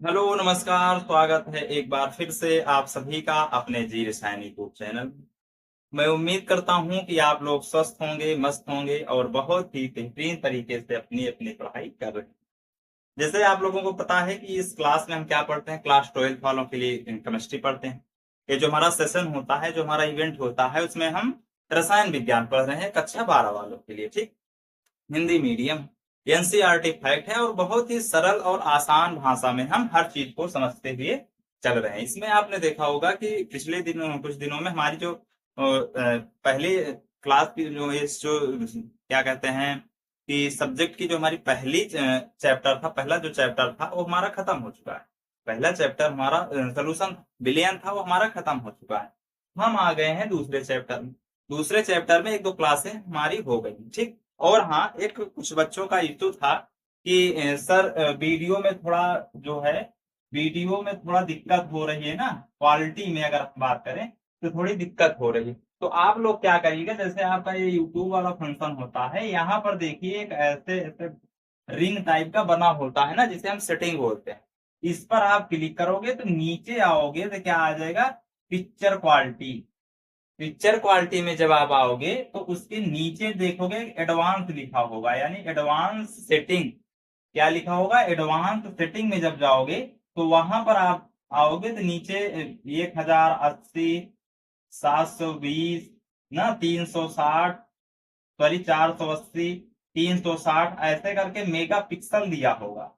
Hello नमस्कार, स्वागत है एक बार फिर से आप सभी का अपने जी रसायन यूट्यूब चैनल। मैं उम्मीद करता हूं कि आप लोग स्वस्थ होंगे, मस्त होंगे और बहुत ही बेहतरीन तरीके से अपनी अपनी पढ़ाई कर रहे हैं। जैसे आप लोगों को पता है कि इस क्लास में हम क्या पढ़ते हैं, क्लास 12 वालों के लिए केमिस्ट्री पढ़ते हैं। ये जो हमारा सेशन होता है, जो हमारा इवेंट होता है, उसमें हम रसायन विज्ञान पढ़ रहे हैं कक्षा 12 वालों के लिए। ठीक, हिंदी मीडियम, एनसीईआरटी फैक्ट है और बहुत ही सरल और आसान भाषा में हम हर चीज को समझते हुए चल रहे हैं। इसमें आपने देखा होगा कि पिछले दिनों कुछ दिनों में हमारी जो पहले क्लास की जो इस जो क्या कहते हैं कि सब्जेक्ट की जो हमारी पहली चैप्टर था, पहला जो चैप्टर था वो हमारा खत्म हो चुका है। पहला चैप्टर हमारा सोल्यूशन बिलियन था, वो हमारा खत्म हो चुका है। हम आ गए हैं दूसरे चैप्टर में। दूसरे चैप्टर में एक दो क्लासें हमारी हो गई, ठीक। और हाँ, एक कुछ बच्चों का इशू था कि सर वीडियो में थोड़ा जो है, वीडियो में थोड़ा दिक्कत हो रही है ना, क्वालिटी में अगर हम बात करें तो थोड़ी दिक्कत हो रही है। तो आप लोग क्या करिएगा, जैसे आपका ये यूट्यूब वाला फंक्शन होता है, यहाँ पर देखिए एक ऐसे ऐसे रिंग टाइप का बना होता है ना, जिसे हम सेटिंग बोलते हैं। इस पर आप क्लिक करोगे तो नीचे आओगे तो क्या आ जाएगा, पिक्चर क्वालिटी। पिक्चर क्वालिटी में जब आप आओगे तो उसके नीचे देखोगे एडवांस लिखा होगा, यानी एडवांस सेटिंग। क्या लिखा होगा, एडवांस सेटिंग में जब जाओगे तो वहां पर आप आओगे तो नीचे 1080, 720 ना, 360, सॉरी 480, 360 ऐसे करके मेगा पिक्सल दिया होगा।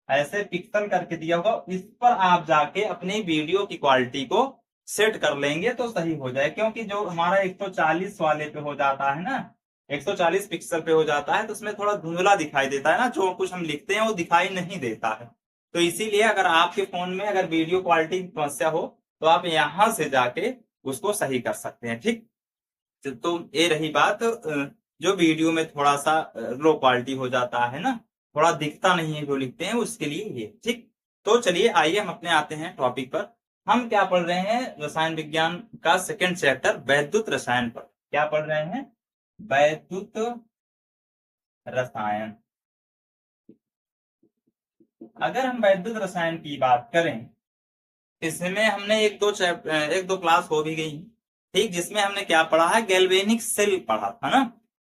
ऐसे पिक्सल करके दिया होगा, इस पर आप जाके अपनी वीडियो की क्वालिटी को सेट कर लेंगे तो सही हो जाए। क्योंकि जो हमारा 140 वाले पे हो जाता है ना, 140 पिक्सल पे हो जाता है तो उसमें थोड़ा धुंधला दिखाई देता है ना, जो कुछ हम लिखते हैं वो दिखाई नहीं देता है। तो इसीलिए अगर आपके फोन में अगर वीडियो क्वालिटी की समस्या हो तो आप यहां से जाके उसको सही कर सकते हैं, ठीक। तो ये रही बात, जो वीडियो में थोड़ा सा लो क्वालिटी हो जाता है ना, थोड़ा दिखता नहीं है जो लिखते हैं, उसके लिए ये, ठीक। तो चलिए आइए हम अपने आते हैं टॉपिक पर। हम क्या पढ़ रहे हैं, रसायन विज्ञान का सेकंड चैप्टर वैद्युत रसायन पर क्या पढ़ रहे हैं, वैद्युत रसायन। अगर हम वैद्युत रसायन की बात करें, इसमें हमने एक दो क्लास हो भी गई, ठीक, जिसमें हमने क्या पढ़ा है, गैल्वेनिक सेल पढ़ा था ना।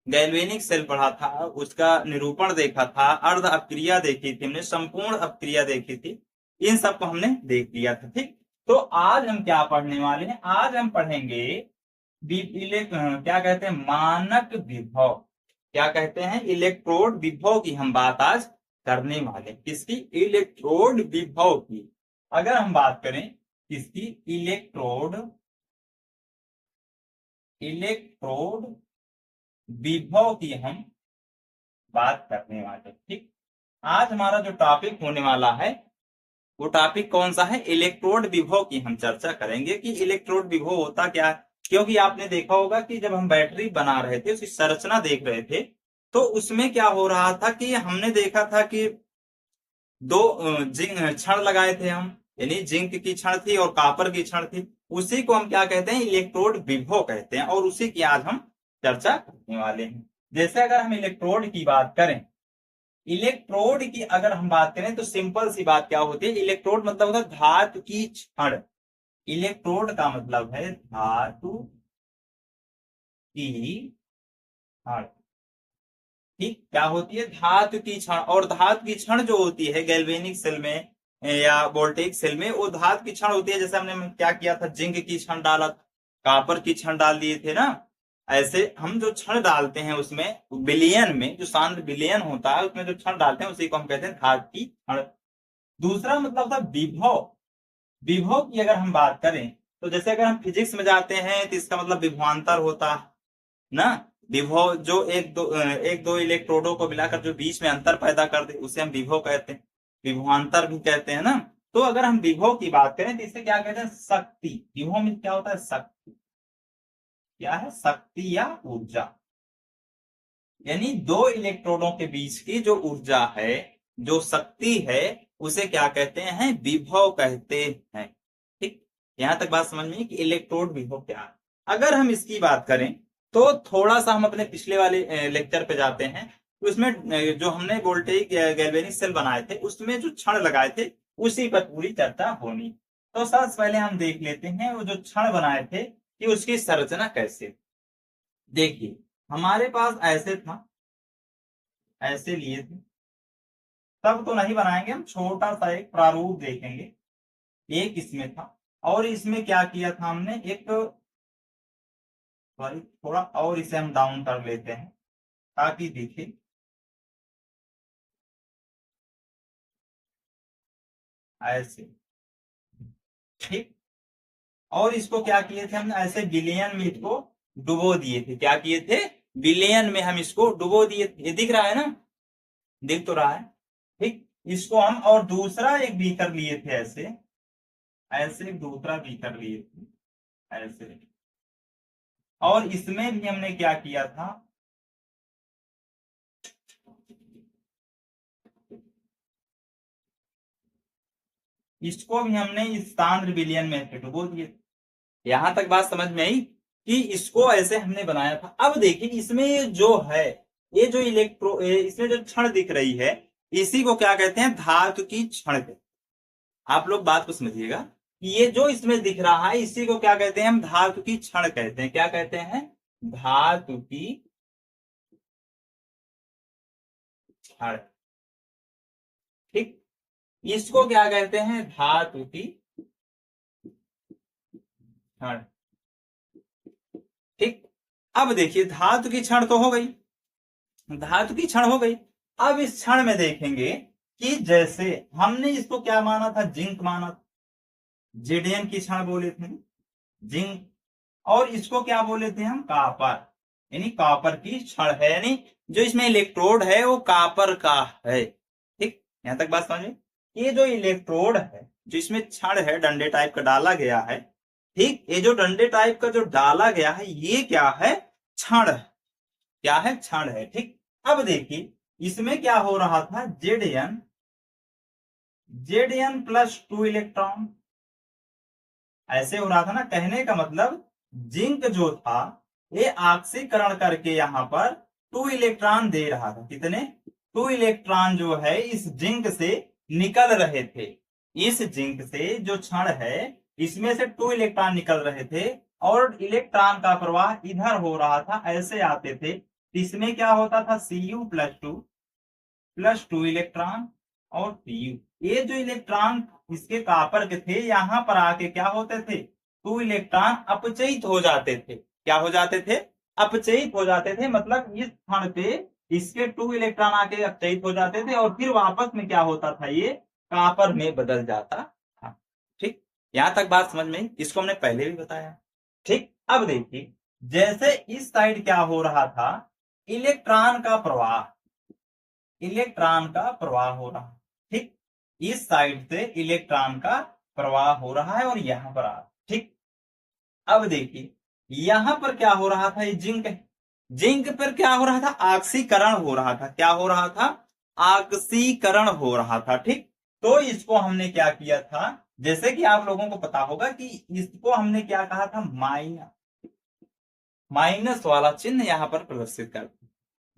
गैल्वेनिक सेल पढ़ा था, उसका निरूपण देखा था, अर्ध अपक्रिया देखी थी हमने, संपूर्ण अपक्रिया देखी थी। इन सबको हमने देख लिया था, ठीक। तो आज हम क्या पढ़ने वाले हैं, आज हम पढ़ेंगे क्या कहते हैं, मानक विभव। क्या कहते हैं, इलेक्ट्रोड विभव की हम बात आज करने वाले। किसकी, इलेक्ट्रोड विभव की। अगर हम बात करें किसकी, इलेक्ट्रोड, इलेक्ट्रोड विभव की हम बात करने वाले, ठीक। आज हमारा जो टॉपिक होने वाला है वो टॉपिक कौन सा है, इलेक्ट्रोड विभव की हम चर्चा करेंगे कि इलेक्ट्रोड विभव होता क्या है। क्योंकि आपने देखा होगा कि जब हम बैटरी बना रहे थे, उसकी संरचना देख रहे थे, तो उसमें क्या हो रहा था कि हमने देखा था कि दो जिंक क्षण लगाए थे हम, यानी जिंक की क्षण थी और कॉपर की क्षण थी। उसी को हम क्या कहते हैं, इलेक्ट्रोड विभव कहते हैं, और उसी की आज हम चर्चा करने वाले हैं। जैसे अगर हम इलेक्ट्रोड की बात करें, इलेक्ट्रोड की अगर हम बात करें तो सिंपल सी बात क्या होती है, इलेक्ट्रोड मतलब होता है धातु की क्षण। इलेक्ट्रोड का मतलब है धातु की क्षण, ठीक। क्या होती है, धातु की क्षण। और धातु की क्षण जो होती है गैल्वेनिक सेल में या वोल्टेइक सेल में, वो धातु की क्षण होती है। जैसे हमने क्या किया था, जिंक की क्षण डाला, कॉपर की क्षण डाल दिए थे ना। ऐसे हम जो क्षण डालते हैं उसमें बिलियन में, जो सांद्र बिलियन होता है उसमें जो क्षण डालते हैं उसी को हम कहते हैं धातु की क्षण। दूसरा मतलब था विभव। विभव की अगर हम बात करें तो जैसे अगर हम फिजिक्स में जाते हैं तो इसका मतलब विभवांतर होता है ना। विभव जो एक दो इलेक्ट्रोडों को मिलाकर जो बीच में अंतर पैदा कर दे उसे हम विभव कहते हैं, विभवांतर भी कहते हैं ना। तो अगर हम विभव की बात करें तो इसे क्या कहते हैं, शक्ति। विभव में क्या होता है, शक्ति। क्या है, शक्ति या ऊर्जा। यानी दो इलेक्ट्रोडों के बीच की जो ऊर्जा है, जो शक्ति है, उसे क्या कहते हैं, विभव कहते हैं, ठीक। यहां तक बात समझ में कि इलेक्ट्रोड विभव क्या है। अगर हम इसकी बात करें तो थोड़ा सा हम अपने पिछले वाले लेक्चर पे जाते हैं। तो उसमें जो हमने वोल्टेइक गैल्वेनिक सेल बनाए थे उसमें जो क्षण लगाए थे उसी पर पूरी चर्चा होनी। तो सबसे पहले हम देख लेते हैं वो जो क्षण बनाए थे कि उसकी संरचना कैसे थी। देखिए हमारे पास ऐसे था, ऐसे लिए थे, तब तो नहीं बनाएंगे हम, छोटा सा एक प्रारूप देखेंगे। एक इसमें था और इसमें क्या किया था हमने, एक सॉरी थोड़ा और इसे हम डाउन कर लेते हैं ताकि दिखे। ऐसे, ठीक। और इसको क्या किए थे हमने, ऐसे विलयन में इसको डुबो दिए थे। क्या किए थे, विलयन में हम इसको डुबो दिए थे। ये दिख रहा है ना, दिख तो रहा है, ठीक। इसको हम और दूसरा एक बीकर लिए थे, ऐसे ऐसे दूसरा बीकर लिए थे, ऐसे। और इसमें भी हमने क्या किया था, इसको भी हमने इस सांद्र विलयन में से डुबो दिए। यहां तक बात समझ में आई कि इसको ऐसे हमने बनाया था। अब देखिए इसमें जो है, ये जो इसमें जो क्षण दिख रही है, इसी को क्या कहते हैं, धातु की क्षण कहते हैं। आप लोग बात को समझिएगा कि ये जो इसमें दिख रहा है, इसी को क्या कहते हैं, हम धातु की क्षण कहते हैं। क्या कहते हैं, धातु की क्षण, ठीक। इसको क्या कहते हैं, धातु की क्षण, ठीक। अब देखिए धातु की क्षण तो हो गई, धातु की क्षण हो गई। अब इस क्षण में देखेंगे कि जैसे हमने इसको क्या माना था, जिंक माना था, जेडेन की क्षण बोले थे, जिंक। और इसको क्या बोले थे हम, कापर, यानी कापर की क्षण है, यानी जो इसमें इलेक्ट्रोड है वो कापर का है, ठीक। यहां तक बात समझे। ये जो इलेक्ट्रोड है, जो इसमें क्षण है, डंडे टाइप का डाला गया है, ठीक। ये जो डंडे टाइप का जो डाला गया है, ये क्या है, क्षण है। क्या है, क्षण है, ठीक। अब देखिए इसमें क्या हो रहा था, जेड एन प्लस 2 इलेक्ट्रॉन, ऐसे हो रहा था ना। कहने का मतलब जिंक जो था ये ऑक्सीकरण करके यहां पर 2 इलेक्ट्रॉन दे रहा था। कितने, 2 इलेक्ट्रॉन जो है इस जिंक से निकल रहे थे। इस जिंक से जो क्षण है, इसमें से 2 इलेक्ट्रॉन निकल रहे थे और इलेक्ट्रॉन का प्रवाह इधर हो रहा था, ऐसे आते थे। इसमें क्या होता था, Cu प्लस टू इलेक्ट्रॉन और Cu। ये जो इलेक्ट्रॉन इसके कापर के थे, यहां पर आके क्या होते थे, 2 इलेक्ट्रॉन अपचयित हो जाते थे। क्या हो जाते थे, अपचयित हो जाते थे। मतलब इस क्षण पे इसके 2 इलेक्ट्रॉन आके अपचयित हो जाते थे और फिर वापस में क्या होता था, ये कापर में बदल जाता था, ठीक। यहां तक बात समझ में, इसको हमने पहले भी बताया, ठीक। अब देखिए जैसे इस साइड क्या हो रहा था, इलेक्ट्रॉन का प्रवाह, इलेक्ट्रॉन का प्रवाह हो रहा है, ठीक। इस साइड से इलेक्ट्रॉन का प्रवाह हो रहा है और यहां पर आ, ठीक। अब देखिए यहां पर क्या हो रहा था, ये जिंक है, जिंक पर क्या हो रहा था, ऑक्सीकरण हो रहा था। क्या हो रहा था, ऑक्सीकरण हो रहा था, ठीक। तो इसको हमने क्या किया था, जैसे कि आप लोगों को पता होगा कि इसको हमने क्या कहा था, माइनस वाला चिन्ह यहां पर प्रदर्शित कर।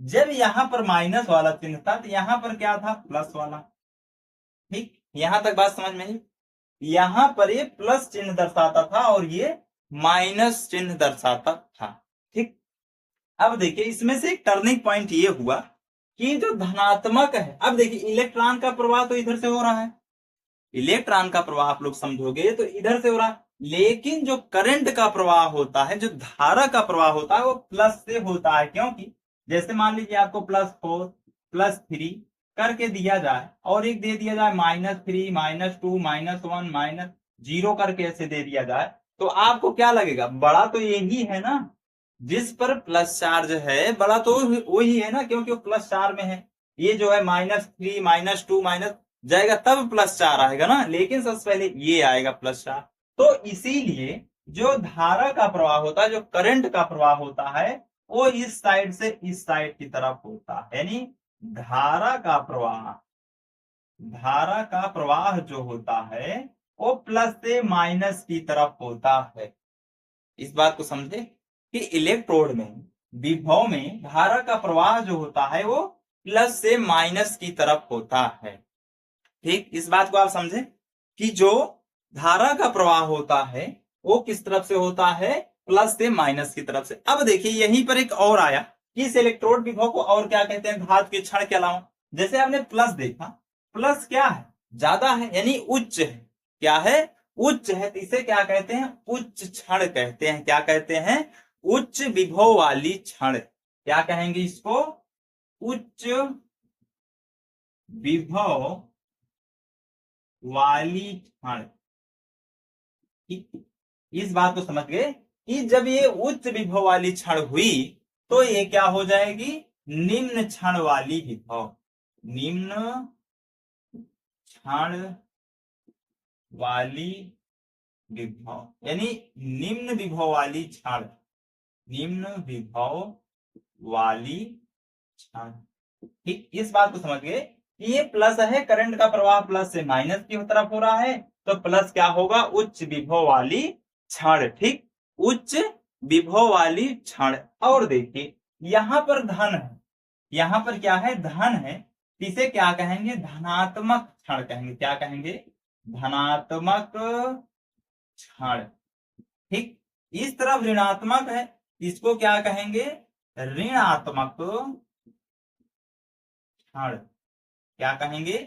जब यहां पर माइनस वाला चिन्ह था तो यहां पर क्या था, प्लस वाला, ठीक। यहां तक बात समझ में आई। यहां पर ये प्लस चिन्ह दर्शाता था और ये माइनस चिन्ह दर्शाता था, ठीक। अब देखिए इसमें से एक टर्निंग पॉइंट ये हुआ कि जो धनात्मक है, अब देखिए इलेक्ट्रॉन का प्रवाह तो इधर से हो रहा है, इलेक्ट्रॉन का प्रवाह आप लोग समझोगे तो इधर से हो रहा है, लेकिन जो करंट का प्रवाह होता है, जो धारा का प्रवाह होता है, वो प्लस से होता है। क्योंकि जैसे मान लीजिए आपको +4 +3 करके दिया जाए और एक दे दिया जाए -3 -2 -1 -0 करके ऐसे दे दिया जाए, तो आपको क्या लगेगा, बड़ा तो यही है ना, जिस पर प्लस चार्ज है बड़ा तो वही है ना, क्योंकि वो प्लस चार्ज में है। ये जो है -3 -2 माइनस जाएगा तब +4 आएगा ना, लेकिन सबसे पहले ये आएगा +4। तो इसीलिए जो धारा का प्रवाह होता है, जो करंट का प्रवाह होता है, वो इस साइड से इस साइड की तरफ होता है। यानी धारा का प्रवाह, धारा का प्रवाह जो होता है वो प्लस से माइनस की तरफ होता है। इस बात को समझे कि इलेक्ट्रोड में, विभव में धारा का प्रवाह जो होता है वो प्लस से माइनस की तरफ होता है, ठीक, इस बात को आप समझे कि जो धारा का प्रवाह होता है वो किस तरफ से होता है, प्लस से माइनस की तरफ से। अब देखिए यहीं पर एक और आया कि इस इलेक्ट्रोड विभव को और क्या कहते हैं, घात के क्षण के अलावा। जैसे आपने प्लस देखा, प्लस क्या है, ज्यादा है यानी उच्च है, क्या है, उच्च है, तो इसे क्या कहते हैं, उच्च क्षण कहते हैं। क्या कहते हैं, उच्च विभव वाली क्षण। क्या कहेंगे इसको, उच्च विभव वाली क्षण। इस बात को समझ गए कि जब ये उच्च विभव वाली क्षण हुई तो ये क्या हो जाएगी, निम्न क्षण वाली विभव, निम्न क्षण वाली विभव यानी निम्न विभव वाली क्षण, निम्न विभव वाली क्षण। ठीक, इस बात को समझ गए कि ये प्लस है, करंट का प्रवाह प्लस से माइनस की तरफ हो रहा है, तो प्लस क्या होगा, उच्च विभव वाली क्षण। ठीक, उच्च विभव वाली क्षण। और देखिए यहां पर धन है, यहां पर क्या है, धन है, इसे क्या कहेंगे, धनात्मक क्षण कहेंगे। क्या कहेंगे, धनात्मक क्षण। ठीक, इस तरफ ऋणात्मक है, इसको क्या कहेंगे, ऋणात्मक क्षण। क्या कहेंगे,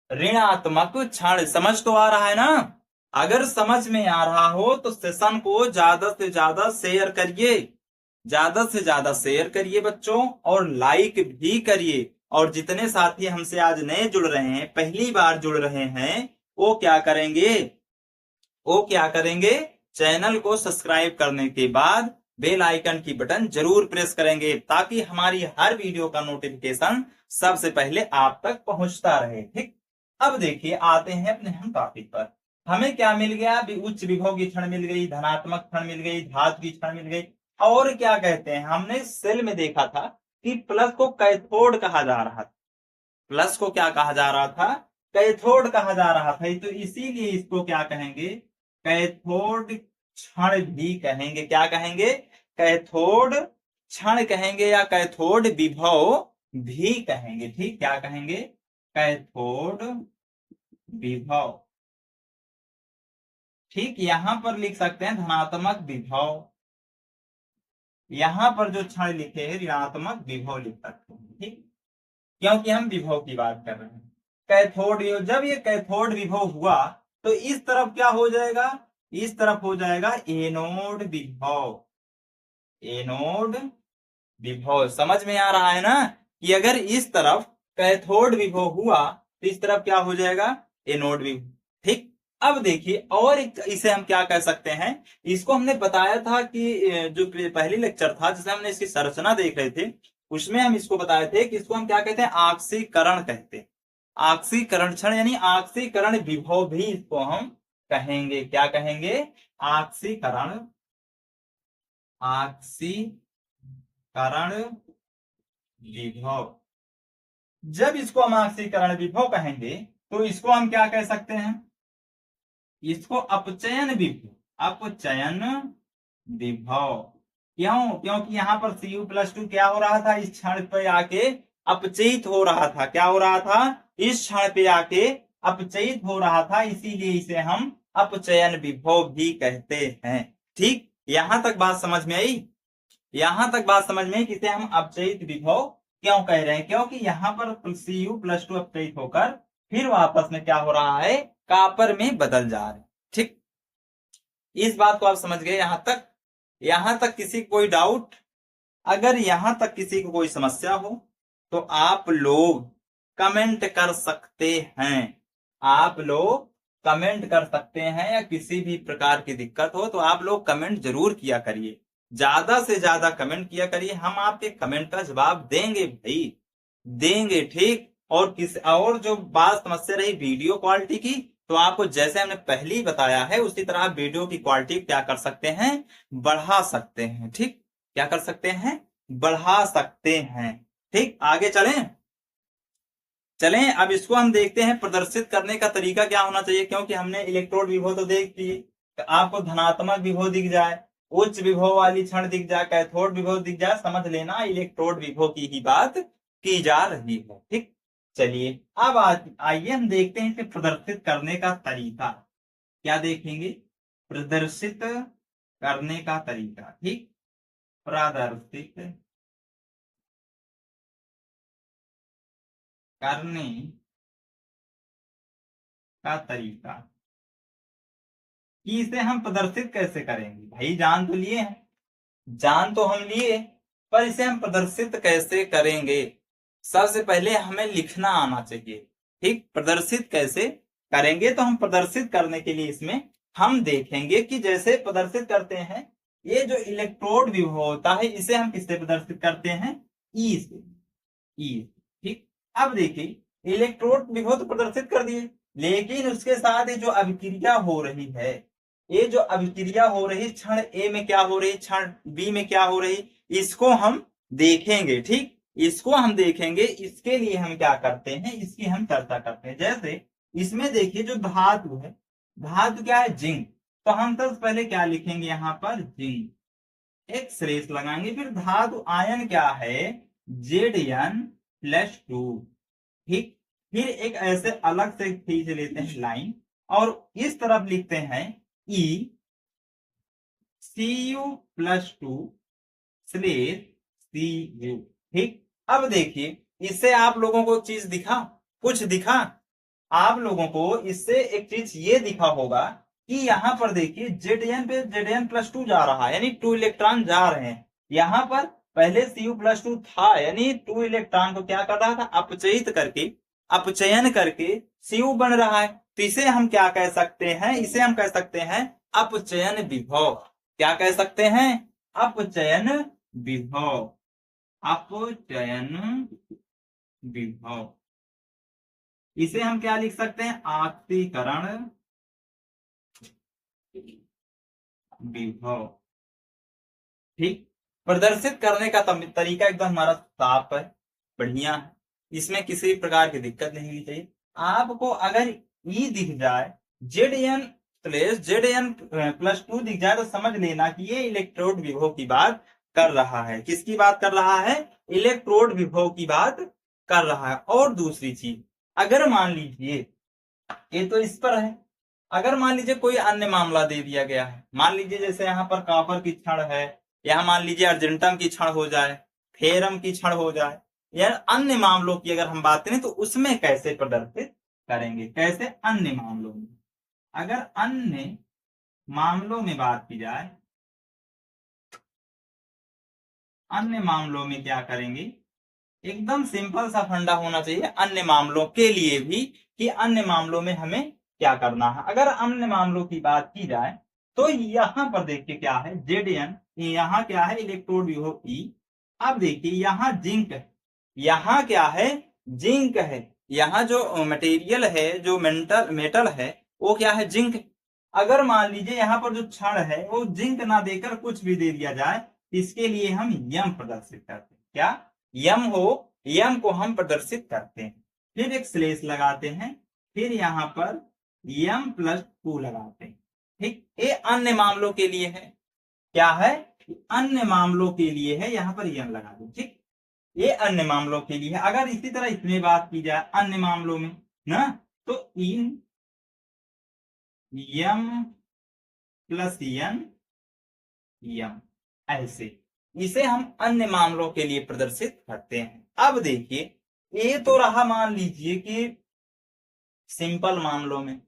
ऋणात्मक क्षण। समझ तो आ रहा है ना? अगर समझ में आ रहा हो तो सेशन को ज्यादा से ज्यादा शेयर करिए, ज्यादा से ज्यादा शेयर करिए बच्चों, और लाइक भी करिए। और जितने साथी हमसे आज नए जुड़ रहे हैं, पहली बार जुड़ रहे हैं, वो क्या करेंगे, वो क्या करेंगे, चैनल को सब्सक्राइब करने के बाद बेल आइकन की बटन जरूर प्रेस करेंगे, ताकि हमारी हर वीडियो का नोटिफिकेशन सबसे पहले आप तक पहुंचता रहे। ठीक, अब देखिए आते हैं अपने हम टॉपिक पर। हमें क्या मिल गया, उच्च विभव की क्षण मिल गई, धनात्मक क्षण मिल गई, धातु की क्षण मिल गई। और क्या कहते हैं, हमने सेल में देखा था कि प्लस को कैथोड कहा जा रहा था, प्लस को क्या कहा जा रहा था, कैथोड कहा जा रहा था। तो इसीलिए इसको क्या कहेंगे, कैथोड क्षण भी कहेंगे। क्या कहेंगे, कैथोड क्षण कहेंगे या कैथोड विभव भी कहेंगे। ठीक, क्या कहेंगे, कैथोड विभव। ठीक, यहां पर लिख सकते हैं धनात्मक विभव, यहां पर जो क्षण लिखे हैं ऋणात्मक विभव लिख सकते हैं। ठीक, क्योंकि हम विभव की बात कर रहे हैं। कैथोड, जब ये कैथोड विभव हुआ तो इस तरफ क्या हो जाएगा, इस तरफ हो जाएगा एनोड विभव, एनोड विभव। समझ में आ रहा है ना कि अगर इस तरफ कैथोड विभव हुआ तो इस तरफ क्या हो जाएगा, एनोड विभव। ठीक, अब देखिए और इसे हम क्या कह सकते हैं, इसको हमने बताया था कि जो पहली लेक्चर था जिसमें हमने इसकी संरचना देख रहे थे, उसमें हम इसको बताए थे कि इसको हम क्या कहते हैं, आक्सीकरण कहते हैं। आक्सीकरण क्षण यानी आक्सीकरण विभव भी इसको हम कहेंगे। क्या कहेंगे, आक्सीकरण, आक्सीकरण विभव। जब इसको हम आक्सीकरण विभव कहेंगे तो इसको हम क्या कह सकते हैं, इसको अपचयन विभव, अपचयन विभव। क्यों, क्योंकि यहां पर Cu+2 क्या हो रहा था, इस क्षण पे आके अपचयित हो रहा था। क्या हो रहा था, इस क्षण पे आके अपचयित हो रहा था, इसीलिए इसे हम अपचयन विभव भी कहते हैं। ठीक, यहां तक बात समझ में आई, यहां तक बात समझ में आई कि इसे हम अपचयित विभव क्यों कह रहे हैं, क्योंकि यहां पर Cu+2 अपचयित होकर फिर वापस में क्या हो रहा है, कॉपर में बदल जा रहे हैं। ठीक, इस बात को आप समझ गए यहां तक, यहां तक किसी को कोई डाउट, अगर यहां तक किसी को कोई समस्या हो तो आप लोग कमेंट कर सकते हैं, आप लोग कमेंट कर सकते हैं, या किसी भी प्रकार की दिक्कत हो तो आप लोग कमेंट जरूर किया करिए, ज्यादा से ज्यादा कमेंट किया करिए, हम आपके कमेंट का जवाब देंगे भाई, देंगे। ठीक, और जो बात समस्या रही वीडियो क्वालिटी की, तो आपको जैसे हमने पहले ही बताया है उसी तरह आप वीडियो की क्वालिटी क्या कर सकते हैं, बढ़ा सकते हैं। ठीक, क्या कर सकते हैं, बढ़ा सकते हैं। ठीक, आगे चलें, चलें अब इसको हम देखते हैं प्रदर्शित करने का तरीका क्या होना चाहिए, क्योंकि हमने इलेक्ट्रोड विभव तो देख लिए, तो आपको धनात्मक विभव दिख जाए, उच्च विभव वाली क्षण दिख जाए, कैथोड विभव दिख जाए, समझ लेना इलेक्ट्रोड विभव की ही बात की जा रही है। ठीक, चलिए अब आइए हम देखते हैं कि प्रदर्शित करने का तरीका क्या देखेंगे। प्रदर्शित करने का तरीका, ठीक, प्रदर्शित करने का तरीका कि इसे हम प्रदर्शित कैसे करेंगे। भाई जान तो लिए हैं, जान तो हम लिए, पर इसे हम प्रदर्शित कैसे करेंगे। सबसे पहले हमें लिखना आना चाहिए, ठीक। प्रदर्शित कैसे करेंगे, तो हम प्रदर्शित करने के लिए इसमें हम देखेंगे कि जैसे प्रदर्शित करते हैं, ये जो इलेक्ट्रोड विभव होता है इसे हम किससे प्रदर्शित करते हैं, ई से, ई, ठीक। अब देखिए इलेक्ट्रोड विभव तो प्रदर्शित कर दिए, लेकिन उसके साथ ये जो अभिक्रिया हो रही है, ये जो अभिक्रिया हो रही क्षण ए में क्या हो रही, क्षण बी में क्या हो रही, इसको हम देखेंगे, ठीक। इसको हम देखेंगे, इसके लिए हम क्या करते हैं, इसकी हम चर्चा करते हैं। जैसे इसमें देखिए जो धातु है, धातु क्या है, जिंक। तो हम सबसे पहले क्या लिखेंगे यहाँ पर, जिंक, एक श्रेष लगाएंगे। फिर धातु आयन क्या है, Zn+2, ठीक। फिर एक ऐसे अलग से खींच लेते हैं लाइन, और इस तरफ लिखते हैं Cu+2 स्लेश Cu, ठीक। अब देखिए इससे आप लोगों को चीज दिखा, कुछ दिखा आप लोगों को, इससे एक चीज ये दिखा होगा कि यहाँ पर देखिए Zn पे Zn+2 जा रहा है, यानी 2 इलेक्ट्रॉन जा रहे हैं। यहाँ पर पहले Cu+2 था, यानी 2 इलेक्ट्रॉन को क्या कर रहा था, अपचयित करके, अपचयन करके Cu बन रहा है। तो इसे हम क्या कह सकते हैं, इसे हम कह सकते हैं अपचयन विभव। क्या कह सकते हैं, अपचयन विभव, अपचयन विभव। इसे हम क्या लिख सकते हैं, आक्सीकरण विभव, ठीक। प्रदर्शित करने का तरीका एकदम हमारा साफ है, बढ़िया है, इसमें किसी प्रकार की दिक्कत नहीं होनी चाहिए। आपको अगर ई दिख जाए, Zn+2 दिख जाए, तो समझ लेना कि ये इलेक्ट्रोड विभव की बात कर रहा है। किसकी बात कर रहा है, इलेक्ट्रोड विभव की बात कर रहा है। और दूसरी चीज, अगर मान लीजिए ये तो इस पर है, अगर मान लीजिए कोई अन्य मामला दे दिया गया है, मान लीजिए जैसे यहाँ पर कॉपर की क्षण है, यहाँ मान लीजिए अर्जेंटम की क्षण हो जाए, फेरम की क्षण हो जाए, या अन्य मामलों की अगर हम बात करें तो उसमें कैसे प्रदर्शित करेंगे, कैसे, अन्य मामलों में। अगर अन्य मामलों में बात की जाए, अन्य मामलों में क्या करेंगे, एकदम सिंपल सा फंडा होना चाहिए अन्य मामलों के लिए भी, कि अन्य मामलों में हमें क्या करना है। अगर अन्य मामलों की बात की जाए तो यहाँ पर देखिए क्या है, Zn, यहाँ क्या है, इलेक्ट्रोड विभव ई। अब देखिए यहाँ जिंक है, यहाँ क्या है, जिंक है, यहाँ जो मटेरियल है, जो मेटल है, वो क्या है, जिंक। अगर मान लीजिए यहाँ पर जो क्षण है वो जिंक ना देकर कुछ भी दे दिया जाए, इसके लिए हम यम प्रदर्शित करते हैं। क्या यम हो, यम को हम प्रदर्शित करते हैं। फिर एक स्लेश लगाते हैं, फिर यहाँ पर m+2 लगाते हैं, ठीक। ये अन्य मामलों के लिए है, क्या है, अन्य मामलों के लिए है, यहाँ पर यम लगा दो, ठीक। ये अन्य मामलों के लिए है। अगर इसी तरह इसमें बात की जाए अन्य मामलों में ना, तो इन m+n यम, ऐसे इसे हम अन्य मामलों के लिए प्रदर्शित करते हैं। अब देखिए ये तो रहा, मान लीजिए कि सिंपल मामलों में,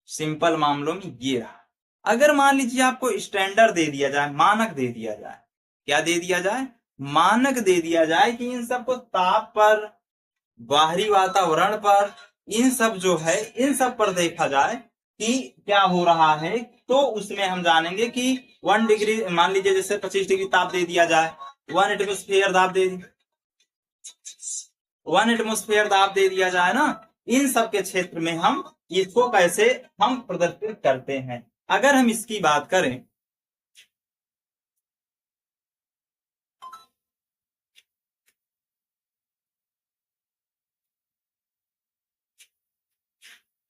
सिंपल मामलों में ये रहा। अगर मान लीजिए आपको स्टैंडर्ड दे दिया जाए, मानक दे दिया जाए, क्या दे दिया जाए, मानक दे दिया जाए कि इन सबको ताप पर, बाहरी वातावरण पर, इन सब जो है इन सब पर देखा जाए कि क्या हो रहा है, तो उसमें हम जानेंगे कि 1 डिग्री, मान लीजिए जैसे 25 डिग्री ताप दे दिया जाए, 1 एटमोस्फेयर दाब दे, 1 एटमोस्फेयर दाब दे दिया जाए ना, इन सब के क्षेत्र में हम इसको कैसे हम प्रदर्शित करते हैं। अगर हम इसकी बात करें,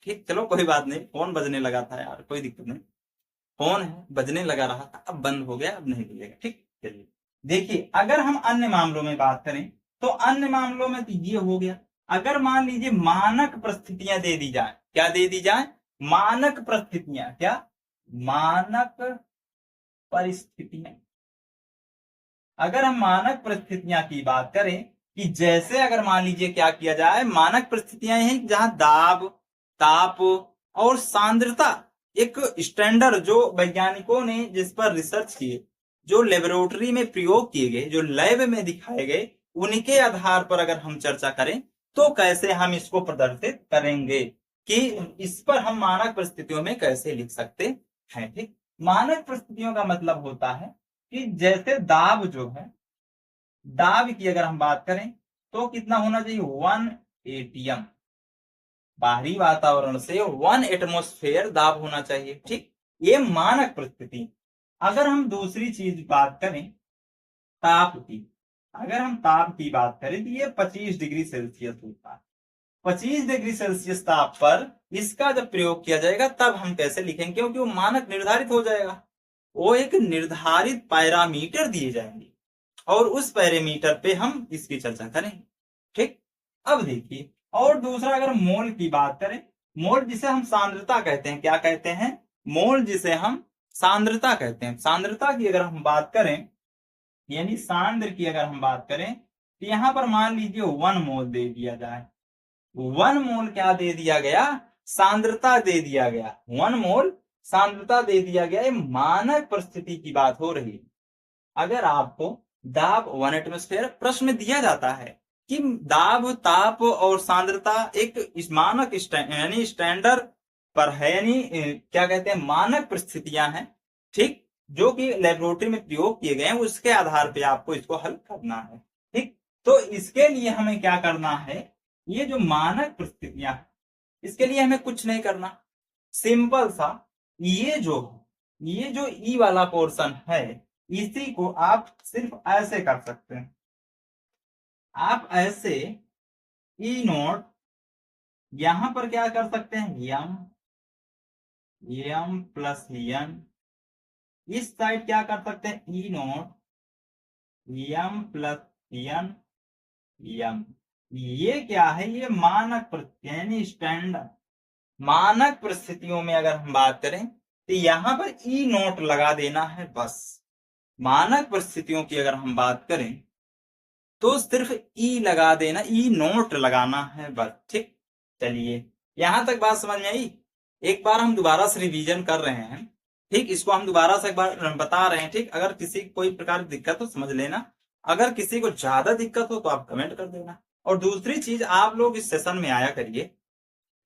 ठीक, चलो कोई बात नहीं, फोन बजने लगा था यार, कोई दिक्कत नहीं, फोन है बजने लगा रहा था, अब बंद हो गया, अब नहीं बजेगा, ठीक। चलिए देखिए अगर हम अन्य मामलों में बात करें, तो अन्य मामलों में तो ये हो गया। अगर मान लीजिए मानक परिस्थितियां दे दी जाए, क्या दे दी जाए, मानक परिस्थितियां, क्या, मानक परिस्थितियां। अगर हम मानक परिस्थितियां की बात करें कि जैसे अगर मान लीजिए क्या किया जाए, मानक परिस्थितियां हैं जहां दाब, ताप और सांद्रता एक स्टैंडर्ड जो वैज्ञानिकों ने जिस पर रिसर्च किए, जो लेबोरेटरी में प्रयोग किए गए, जो लैब में दिखाए गए, उनके आधार पर अगर हम चर्चा करें तो कैसे हम इसको प्रदर्शित करेंगे कि इस पर हम मानक परिस्थितियों में कैसे लिख सकते हैं। ठीक, मानक परिस्थितियों का मतलब होता है कि जैसे दाब जो है, दाब की अगर हम बात करें तो कितना होना चाहिए, 1 एटीएम, बाहरी वातावरण से 1 एटमोस्फेयर दाब होना चाहिए। ठीक, ये मानक परिस्थिति। अगर हम दूसरी चीज बात करें ताप की, अगर हम ताप की बात करें तो ये 25 डिग्री सेल्सियस होता है। 25 डिग्री सेल्सियस ताप पर इसका जब प्रयोग किया जाएगा तब हम कैसे लिखेंगे, क्योंकि वो मानक निर्धारित हो जाएगा, वो एक निर्धारित पैरामीटर दिए जाएंगे और उस पैरामीटर पे हम इसकी चर्चा करेंगे। ठीक, अब देखिए, और दूसरा अगर मोल की बात करें, मोल जिसे हम सांद्रता कहते हैं, क्या कहते हैं, मोल जिसे हम सांद्रता कहते हैं। सांद्रता की अगर हम बात करें, यानी सांद्र की अगर हम बात करें तो यहां पर मान लीजिए 1 मोल दे दिया जाए, 1 मोल क्या दे दिया गया, सांद्रता दे दिया गया, 1 मोल सांद्रता दे दिया गया। मानक परिस्थिति की बात हो रही है। अगर आपको दाब 1 एटमॉस्फेयर प्रश्न में दिया जाता है कि दाब, ताप और सांद्रता एक मानक यानी स्टैंडर्ड पर है, यानी क्या कहते हैं, मानक परिस्थितियां हैं, ठीक, जो कि लेबोरेटरी में प्रयोग किए गए हैं, उसके आधार पे आपको इसको हल करना है। ठीक, तो इसके लिए हमें क्या करना है, ये जो मानक परिस्थितियां हैं इसके लिए हमें कुछ नहीं करना, सिंपल सा ये जो ई वाला पोर्शन है इसी को आप सिर्फ ऐसे कर सकते हैं, आप ऐसे ई नोट यहां पर क्या कर सकते हैं, यम प्लस यन, इस साइड क्या कर सकते हैं, ई नोट यम प्लस यन यम। ये क्या है, ये मानक यानी स्टैंडर्ड मानक परिस्थितियों में अगर हम बात करें तो यहां पर ई नोट लगा देना है बस। मानक परिस्थितियों की अगर हम बात करें तो सिर्फ ई लगा देना, ई नोट लगाना है बस। ठीक, चलिए यहां तक बात समझ में आई। एक बार हम दोबारा से रिवीजन कर रहे हैं, ठीक, इसको हम दोबारा से एक बार बता रहे हैं। ठीक, अगर किसी कोई प्रकार की दिक्कत हो समझ लेना, अगर किसी को ज्यादा दिक्कत हो तो आप कमेंट कर देना। और दूसरी चीज, आप लोग इस सेशन में आया करिए,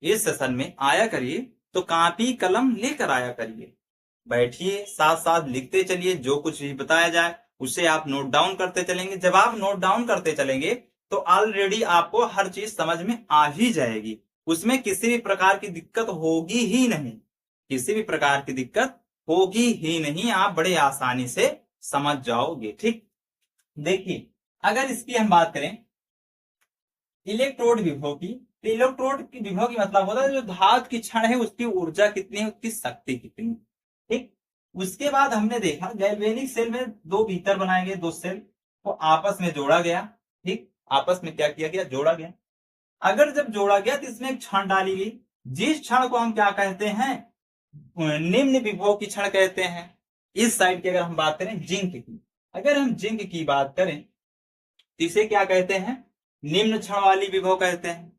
इस सेशन में आया करिए तो कॉपी कलम लेकर आया करिए, बैठिए साथ साथ लिखते चलिए, जो कुछ भी बताया जाए उसे आप नोट डाउन करते चलेंगे। जब आप नोट डाउन करते चलेंगे तो ऑलरेडी आपको हर चीज समझ में आ ही जाएगी, उसमें किसी भी प्रकार की दिक्कत होगी ही नहीं, किसी भी प्रकार की दिक्कत होगी ही नहीं, आप बड़े आसानी से समझ जाओगे। ठीक, देखिए अगर इसकी हम बात करें इलेक्ट्रोड विभव की, तो इलेक्ट्रोड की विभव की मतलब होता है जो धातु की क्षण है उसकी ऊर्जा कितनी है, उसकी शक्ति कितनी है। ठीक, उसके बाद हमने देखा गैल्वेनिक सेल में दो भीतर बनाए गए, दो सेल को आपस में जोड़ा गया। ठीक, आपस में क्या किया गया, जोड़ा गया। अगर जब जोड़ा गया तो इसमें एक क्षण डाली गई, जिस क्षण को हम क्या कहते हैं, निम्न विभव की क्षण कहते हैं। इस साइड की अगर हम बात करें जिंक की, अगर हम जिंक की बात करें तो इसे क्या कहते हैं, निम्न क्षण वाली विभव कहते हैं,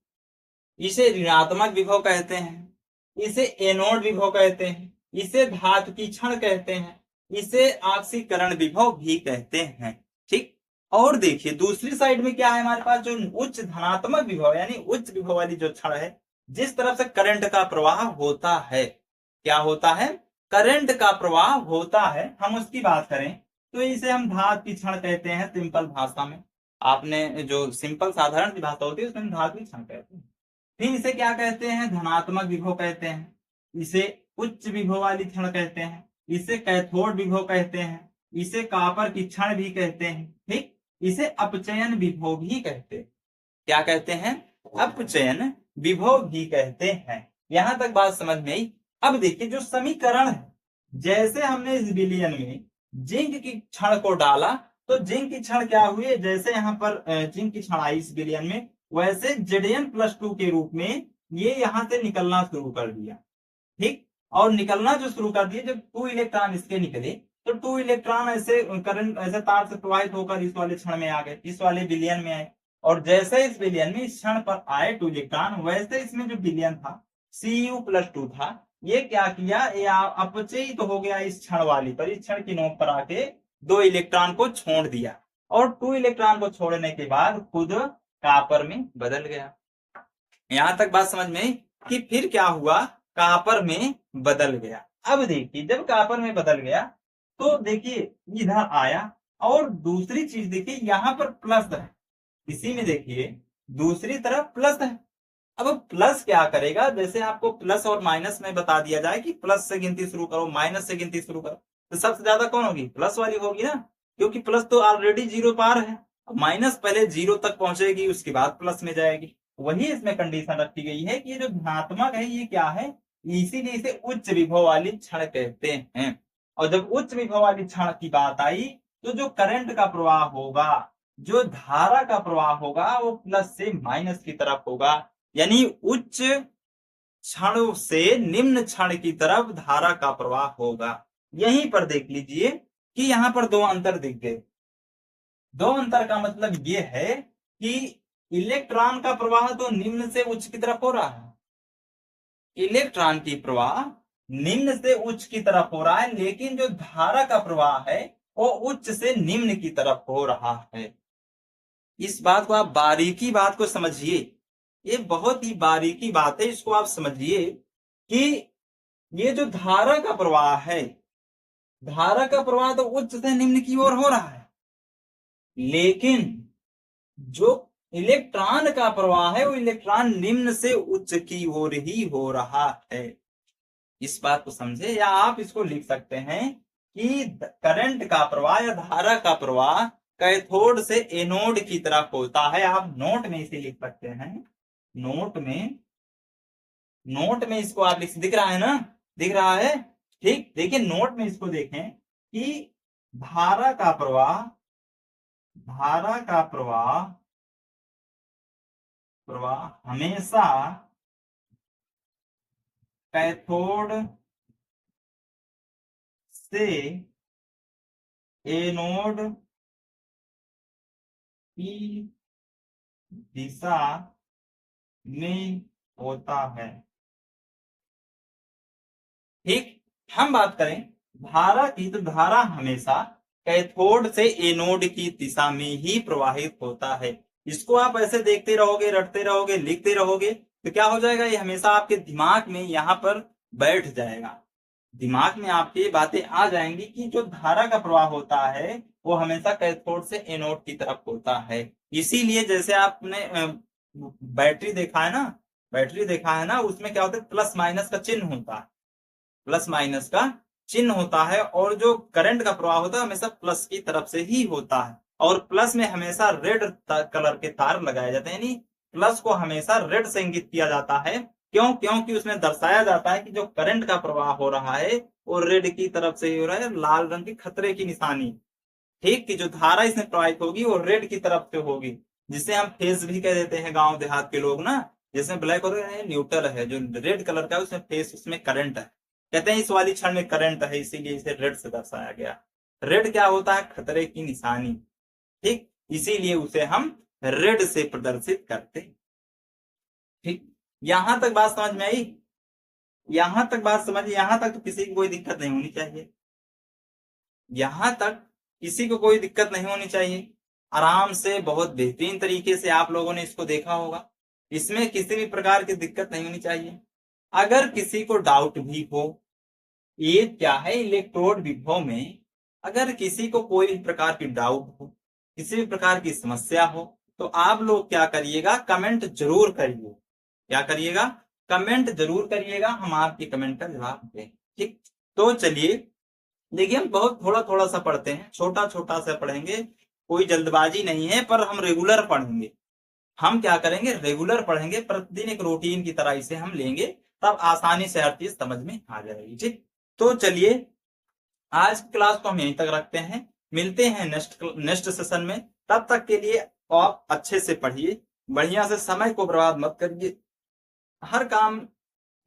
इसे ऋणात्मक विभव कहते हैं, इसे एनोड विभव कहते हैं, इसे धातु की क्षण कहते हैं, इसे ऑक्सीकरण विभव भी कहते हैं। ठीक, और देखिए दूसरी साइड में क्या है हमारे पास, जो उच्च धनात्मक विभव यानी उच्च विभव वाली जो क्षण है, जिस तरफ से करंट का प्रवाह होता है, क्या होता है, करंट का प्रवाह होता है, हम उसकी बात करें तो इसे हम धातु की क्षण कहते हैं। सिंपल भाषा में, आपने जो सिंपल साधारण सी भाषा होती है उसमें धातु की क्षण कहते हैं। फिर इसे क्या कहते हैं, धनात्मक विभव कहते हैं, इसे उच्च विभव वाली क्षण कहते हैं, इसे कैथोड विभव कहते हैं, इसे कॉपर की क्षण भी कहते हैं। ठीक, इसे अपचयन विभव भी कहते हैं। क्या कहते हैं, अपचयन विभव भी कहते हैं। यहां तक बात समझ में आई। अब देखिए जो समीकरण है, जैसे हमने इस विलयन में जिंक की क्षण को डाला तो जिंक की क्षण क्या हुई, जैसे यहाँ पर जिंक की क्षण आई इस विलयन में वैसे Zn+2 के रूप में ये यहां से निकलना शुरू कर दिया। ठीक, और निकलना जो शुरू कर दिए, जब 2 इलेक्ट्रॉन इसके निकले तो 2 इलेक्ट्रॉन ऐसे करंट ऐसे तार से प्रवाहित होकर इस वाले क्षण में आ गए, इस वाले विलयन में आए। और जैसे इस विलयन में इस क्षण पर आए 2 इलेक्ट्रॉन, वैसे इसमें जो विलयन था Cu+2 था, ये क्या किया, ये अपचयित हो गया इस क्षण वाली पर, इस क्षण की नोक पर आके 2 इलेक्ट्रॉन को छोड़ दिया। और 2 इलेक्ट्रॉन को छोड़ने के बाद खुद कॉपर में बदल गया। यहां तक बात समझ में कि फिर क्या हुआ, कॉपर में बदल गया। अब देखिए, जब कॉपर में बदल गया तो देखिए इधर आया, और दूसरी चीज देखिए यहाँ पर प्लस है, इसी में देखिए दूसरी तरफ प्लस है। अब प्लस क्या करेगा, जैसे आपको प्लस और माइनस में बता दिया जाए कि प्लस से गिनती शुरू करो, माइनस से गिनती शुरू करो, तो सबसे ज्यादा कौन होगी, प्लस वाली होगी ना, क्योंकि प्लस तो ऑलरेडी 0 पार है। माइनस पहले 0 तक पहुंचेगी, उसके बाद प्लस में जाएगी। वही इसमें कंडीशन रखी गई है कि ये जो धनात्मक है ये क्या है, इसीलिए इसे उच्च विभव वाली क्षण कहते हैं। और जब उच्च विभव वाली क्षण की बात आई तो जो करंट का प्रवाह होगा, जो धारा का प्रवाह होगा, वो प्लस से माइनस की तरफ होगा। यानी उच्च क्षण से निम्न क्षण की तरफ धारा का प्रवाह होगा। यहीं पर देख लीजिए कि यहां पर 2 अंतर दिख गए। 2 अंतर का मतलब ये है कि इलेक्ट्रॉन का प्रवाह तो निम्न से उच्च की तरफ हो रहा है, इलेक्ट्रॉन की प्रवाह निम्न से उच्च की तरफ हो रहा है, लेकिन जो धारा का प्रवाह है वो उच्च से निम्न की तरफ हो रहा है। इस बात को आप बारीकी बात को समझिए, ये बहुत ही बारीकी बात है, इसको आप समझिए कि ये जो धारा का प्रवाह है, धारा का प्रवाह तो उच्च से निम्न की ओर हो रहा है, लेकिन जो इलेक्ट्रॉन का प्रवाह है वो इलेक्ट्रॉन निम्न से उच्च की ओर ही हो रहा है। इस बात को समझे, या आप इसको लिख सकते हैं कि करंट का प्रवाह या धारा का प्रवाह कैथोड से एनोड की तरफ होता है। आप नोट में इसे लिख सकते हैं, नोट में इसको आप दिख रहा है ना, दिख रहा है। ठीक, देखिए नोट में इसको देखें कि धारा का प्रवाह हमेशा कैथोड से एनोड की दिशा में होता है। ठीक, हम बात करें धारा की, तो धारा हमेशा कैथोड से एनोड की दिशा में ही प्रवाहित होता है। इसको आप ऐसे देखते रहोगे, रटते रहोगे, लिखते रहोगे, तो क्या हो जाएगा, ये हमेशा आपके दिमाग में यहाँ पर बैठ जाएगा। दिमाग में आपके बातें आ जाएंगी कि जो धारा का प्रवाह होता है वो हमेशा कैथोड से एनोड की तरफ होता है। इसीलिए जैसे आपने बैटरी देखा है ना, उसमें क्या होता है, प्लस माइनस का चिन्ह होता है, प्लस माइनस का चिन्ह होता है, और जो करंट का प्रवाह होता है हमेशा प्लस की तरफ से ही होता है। और प्लस में हमेशा रेड कलर के तार लगाए जाते हैं, यानी प्लस को हमेशा रेड से इंगित किया जाता है। क्यों, क्योंकि उसमें दर्शाया जाता है कि जो करंट का प्रवाह हो रहा है वो रेड की तरफ से ही हो रहा है, लाल रंग की खतरे की निशानी। ठीक, कि जो धारा इसमें प्रवाहित होगी वो रेड की तरफ से होगी, जिसे हम फेस भी कह देते हैं गांव देहात के लोग ना, जिसमें ब्लैक हो रहा है न्यूट्रल है, जो रेड कलर का है उसमें फेस, उसमें करंट है, कहते हैं इस वाली क्षण में करंट है, इसीलिए इसे रेड से दर्शाया गया। रेड क्या होता है, खतरे की निशानी। ठीक, इसीलिए उसे हम रेड से प्रदर्शित करते। ठीक, यहां तक बात समझ में आई, यहां तक बात समझिए, यहां तक तो किसी को कोई दिक्कत नहीं होनी चाहिए, यहां तक किसी को कोई दिक्कत नहीं होनी चाहिए। आराम से बहुत बेहतरीन तरीके से आप लोगों ने इसको देखा होगा, इसमें किसी भी प्रकार की दिक्कत नहीं होनी चाहिए। अगर किसी को डाउट भी हो, ये क्या है, इलेक्ट्रोड विभव में अगर किसी को कोई भी प्रकार की डाउट हो, किसी भी प्रकार की समस्या हो, तो आप लोग क्या करिएगा, कमेंट जरूर करिए। क्या करिएगा, कमेंट जरूर करिएगा, हम आपकी कमेंट का जवाब दें। ठीक, तो चलिए देखिए, हम बहुत थोड़ा थोड़ा सा पढ़ते हैं, छोटा छोटा सा पढ़ेंगे, कोई जल्दबाजी नहीं है, पर हम रेगुलर पढ़ेंगे। हम क्या करेंगे, रेगुलर पढ़ेंगे, प्रतिदिन एक रूटीन की तरह इसे हम लेंगे, तब आसानी से हर चीज समझ में आ जाएगी। ठीक, तो चलिए आज की क्लास को हम यहीं तक रखते हैं, मिलते हैं नेक्स्ट सेशन में। तब तक के लिए आप अच्छे से पढ़िए, बढ़िया से समय को बर्बाद मत करिए। हर काम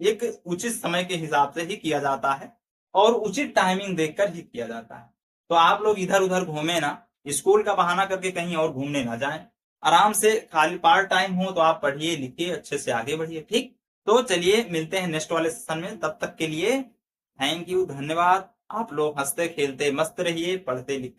एक उचित समय के हिसाब से ही किया जाता है और उचित टाइमिंग देखकर ही किया जाता है। तो आप लोग इधर उधर घूमे ना, स्कूल का बहाना करके कहीं और घूमने ना जाएं। आराम से खाली पार्ट टाइम हो तो आप पढ़िए लिखिए, अच्छे से आगे बढ़िए। ठीक, तो चलिए मिलते हैं नेक्स्ट वाले सेशन में। तब तक के लिए थैंक यू, धन्यवाद। आप लोग हंसते खेलते मस्त रहिए, पढ़ते लिखते